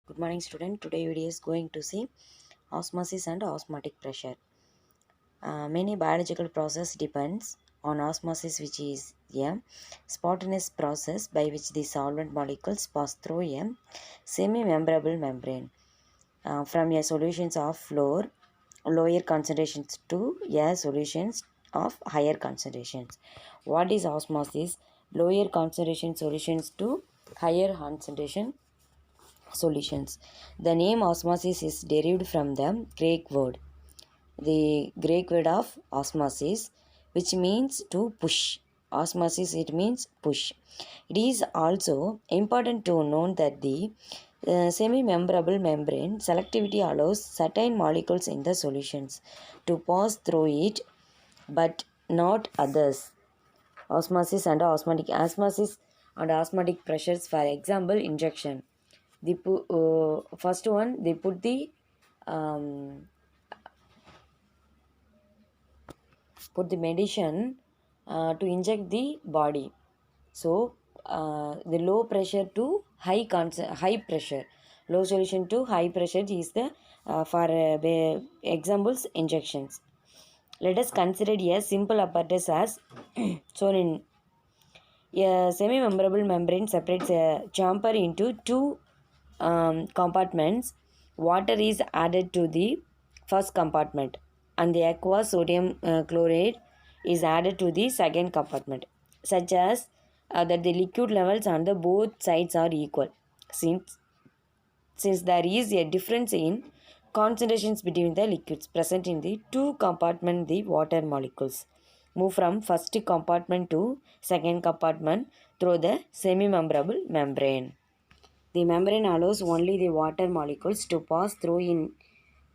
Good morning, student. Today video is going to see osmosis and osmotic pressure. Many biological process depends on osmosis, which is a spontaneous process by which the solvent molecules pass through a semi-membrable membrane from a solutions of lower concentrations to a solutions of higher concentrations. What is osmosis? Lower concentration solutions to higher concentration solutions. The name osmosis is derived from the Greek word of osmosis, which means to push. Osmosis, it means push. It is also important to note that the semi-membrable membrane selectivity allows certain molecules in the solutions to pass through it, but not others. Osmosis and osmotic pressures, for example, injection. First one, they um, put the medicine to inject the body. So the low pressure to high pressure, low solution to high pressure is the for examples injections. Let us consider a simple apparatus as shown in a semi-membrable membrane separates a chamber into two compartments. Water is added to the first compartment and the aqueous sodium chloride is added to the second compartment, such as that the liquid levels on the both sides are equal. Since there is a difference in concentrations between the liquids present in the two compartments, the water molecules move from first compartment to second compartment through the semi-membrable membrane. The membrane allows only the water molecules to pass through in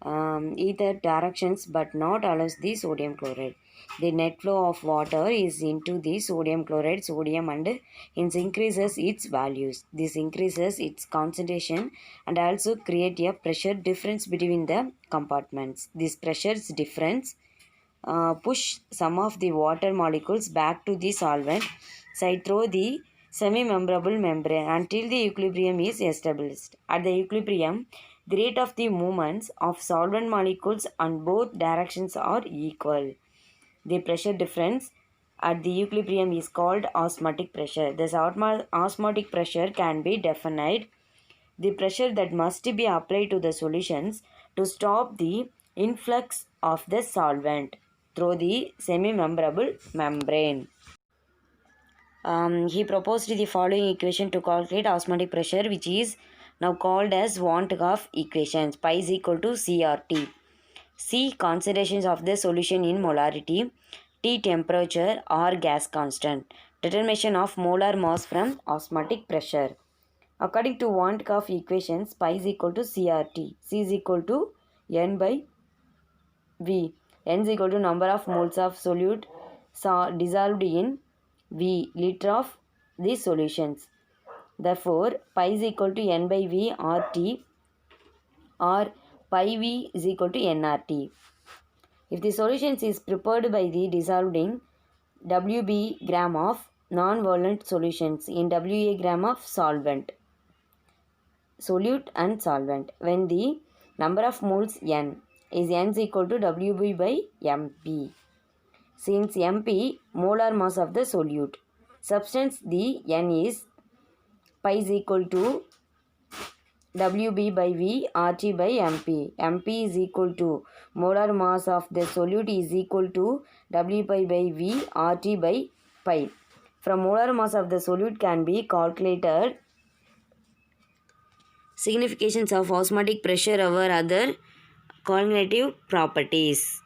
either directions, but not allows the sodium chloride. The net flow of water is into the sodium chloride and hence increases its values. This increases its concentration and also create a pressure difference between the compartments. This pressure difference push some of the water molecules back to the solvent side through the semi-membrable membrane until the equilibrium is established. At the equilibrium, the rate of the movements of solvent molecules on both directions are equal. The pressure difference at the equilibrium is called osmotic pressure. This osmotic pressure can be defined the pressure that must be applied to the solutions to stop the influx of the solvent through the semi-membrable membrane. He proposed the following equation to calculate osmotic pressure, which is now called as Van 't Hoff equations. Pi is equal to CRT. C, concentrations of the solution in molarity. T, temperature or gas constant. Determination of molar mass from osmotic pressure. According to Van 't Hoff equations, pi is equal to CRT. C is equal to N by V. N is equal to number of moles of solute dissolved in V liter of the solutions. Therefore, pi is equal to N by V RT or pi V is equal to nRT. If the solutions is prepared by the dissolving WB gram of non-volant solutions in WA gram of solute and solvent, when the number of moles N is equal to WB by MP. Since MP molar mass of the solute, substance the N is pi is equal to WB by V RT by MP. MP is equal to molar mass of the solute is equal to W pi by V RT by pi. From molar mass of the solute can be calculated significations of osmotic pressure over other cognitive properties.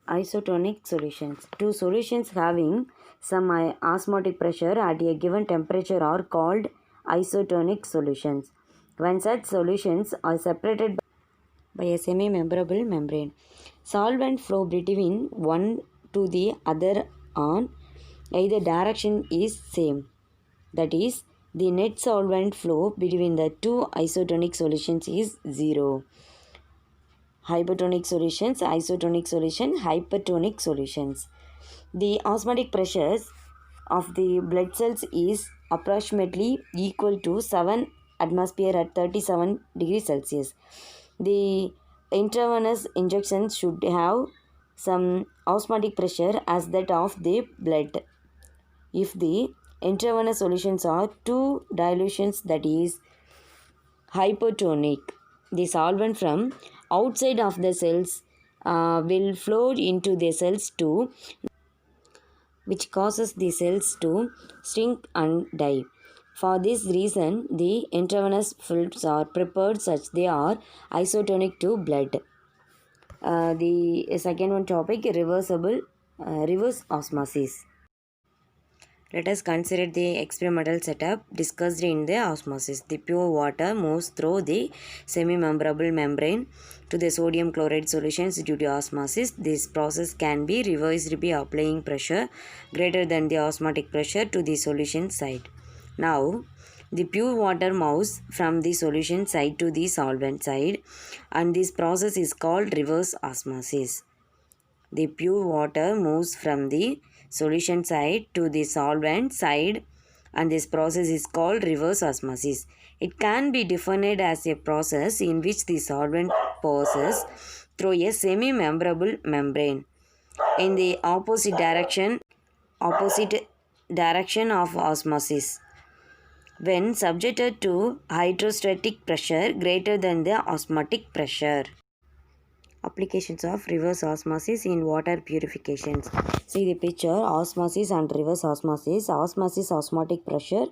Isotonic solutions. Two solutions having some osmotic pressure at a given temperature are called isotonic solutions. When such solutions are separated by a semi-membrable membrane, solvent flow between one to the other on either direction is same. That is, the net solvent flow between the two isotonic solutions is zero. Hypertonic solutions, isotonic solution, hypertonic solutions. The osmotic pressures of the blood cells is approximately equal to 7 atmosphere at 37 degrees Celsius. The intravenous injections should have some osmotic pressure as that of the blood. If the intravenous solutions are two dilutions, that is hypotonic, the solvent from outside of the cells will flow into the cells too, which causes the cells to shrink and die. For this reason, the intravenous fluids are prepared such they are isotonic to blood. The second one topic, reverse osmosis. Let us consider the experimental setup discussed in the osmosis. The pure water moves through the semi-membrable membrane to the sodium chloride solutions due to osmosis. This process can be reversed by applying pressure greater than the osmotic pressure to the solution side. Now, the pure water moves from the solution side to the solvent side, and this process is called reverse osmosis. The pure water moves from the solution side to the solvent side, and this process is called reverse osmosis. It can be defined as a process in which the solvent passes through a semi-membrable membrane in the opposite direction of osmosis when subjected to hydrostatic pressure greater than the osmotic pressure. Applications of reverse osmosis in water purifications. See the picture, osmosis and reverse osmosis. Osmosis, osmotic pressure,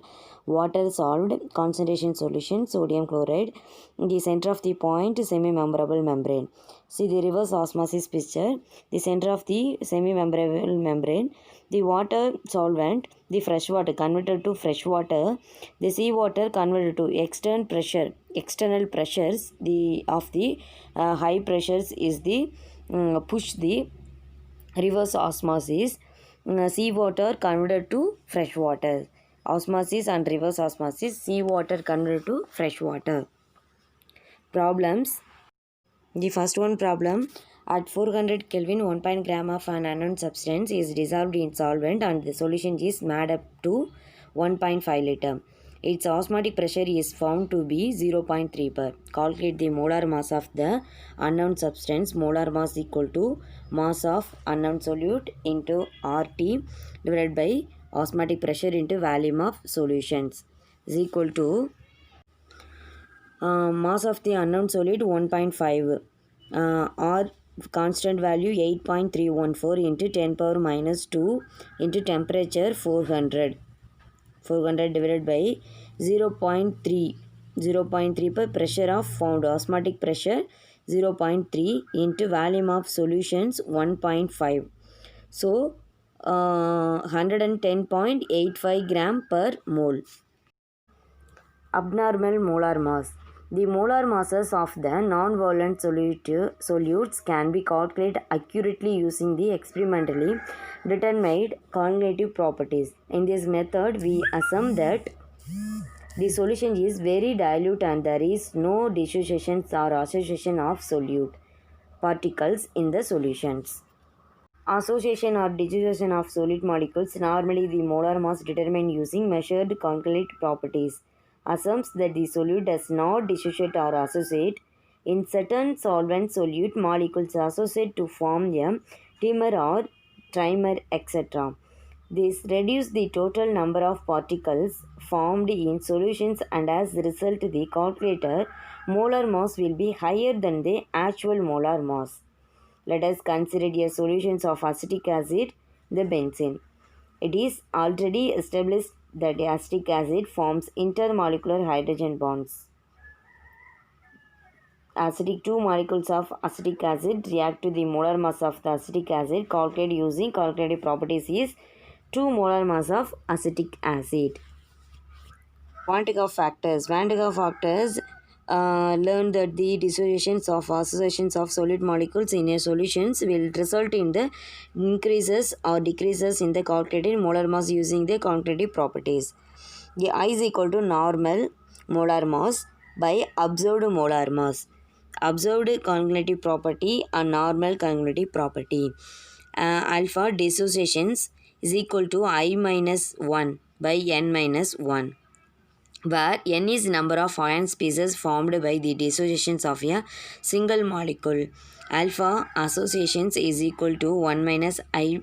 water solved, concentration solution, sodium chloride. In the center of the point, semi-membrable membrane. See the reverse osmosis picture. The center of the semi-membrable membrane, the water solvent, the fresh water converted to fresh water, the seawater converted to external pressures. The of the high pressures is the push the reverse osmosis. Seawater converted to fresh water. Osmosis and reverse osmosis. Seawater converted to fresh water. Problems. The first one problem, at 400 Kelvin 1 gram of an unknown substance is dissolved in solvent and the solution is made up to 1.5 liter. Its osmotic pressure is found to be 0.3 bar. Calculate the molar mass of the unknown substance. Molar mass equal to mass of unknown solute into RT divided by osmotic pressure into volume of solutions is equal to mass of the unknown solid 1.5 or constant value 8.314 into 10 power minus 2 into temperature 400 divided by 0.3 per pressure of found osmotic pressure 0.3 into volume of solutions 1.5. So 110.85 gram per mole. Abnormal molar mass. The molar masses of the non-violent solutes can be calculated accurately using the experimentally determined cognitive properties. In this method, we assume that the solution is very dilute and there is no dissociation or association of solute particles in the solutions. Association or dissociation of solid molecules. Normally, the molar mass determined using measured concrete properties assumes that the solute does not dissociate or associate. In certain solvent solute molecules associate to form a trimer or trimer, etc. This reduces the total number of particles formed in solutions and as a result the calculated molar mass will be higher than the actual molar mass. Let us consider a solution of acetic acid, the benzene. It is already established that acetic acid forms intermolecular hydrogen bonds. Two molecules of acetic acid react to the molar mass of the acetic acid. Calculated using calculated properties is 2 molar mass of acetic acid. Van de Graaff factors. Van de Graaff factors learn that the dissociations of associations of solid molecules in a solutions will result in the increases or decreases in the calculated molar mass using the calculated properties. The I is equal to normal molar mass by observed molar mass. Observed cognitive property and normal cognitive property. Alpha dissociations is equal to I minus 1 by n minus 1, where n is number of ion species formed by the dissociations of a single molecule. Alpha associations is equal to 1 minus I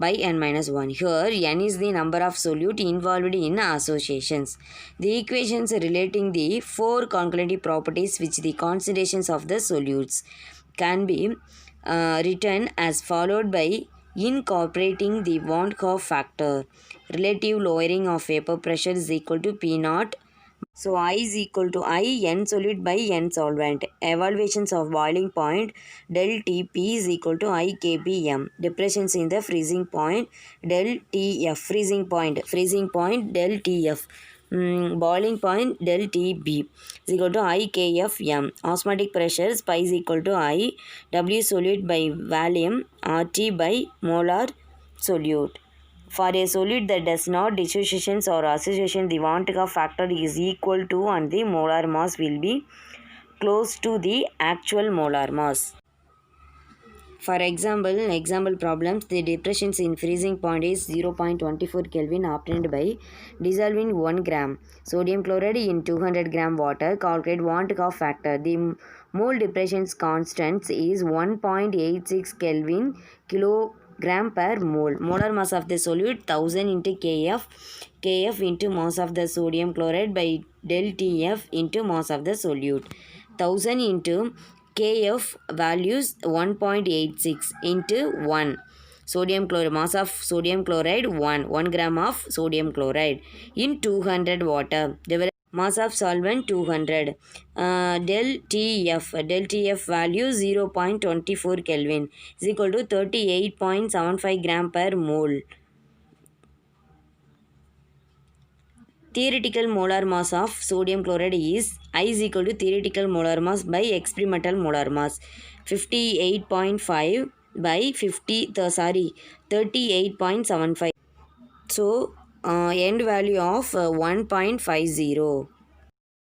by n minus 1. Here n is the number of solute involved in associations. The equations relating the four concurrent properties which the concentrations of the solutes can be written as followed by incorporating the von Hoff factor. Relative lowering of vapor pressure is equal to P naught. So I is equal to I n solute by n solvent. Evaluations of boiling point del Tp is equal to I kpm. Depressions in the freezing point del Tf. Freezing point del Tf. Boiling point del Tb is equal to I kfm. Osmotic pressures pi is equal to I W solute by volume RT by molar solute. For a solute that does not dissociations or association, the von Hoff factor is equal to and the molar mass will be close to the actual molar mass. For example problems, the depressions in freezing point is 0.24 Kelvin obtained by dissolving 1 gram sodium chloride in 200 gram water. Calculate von Hoff factor. The mole depressions constant is 1.86 Kelvin kilogram per mole. Molar mass of the solute 1000 into kf into mass of the sodium chloride by del Tf into mass of the solute. 1000 into kf values 1.86 into 1. Sodium chloride, mass of sodium chloride 1 gram of sodium chloride in 200 water. Mass of solvent 200. Del Tf value 0.24 Kelvin is equal to 38.75 gram per mole. Theoretical molar mass of sodium chloride is I is equal to theoretical molar mass by experimental molar mass 58.5 by 38.75. So end value of 1.50.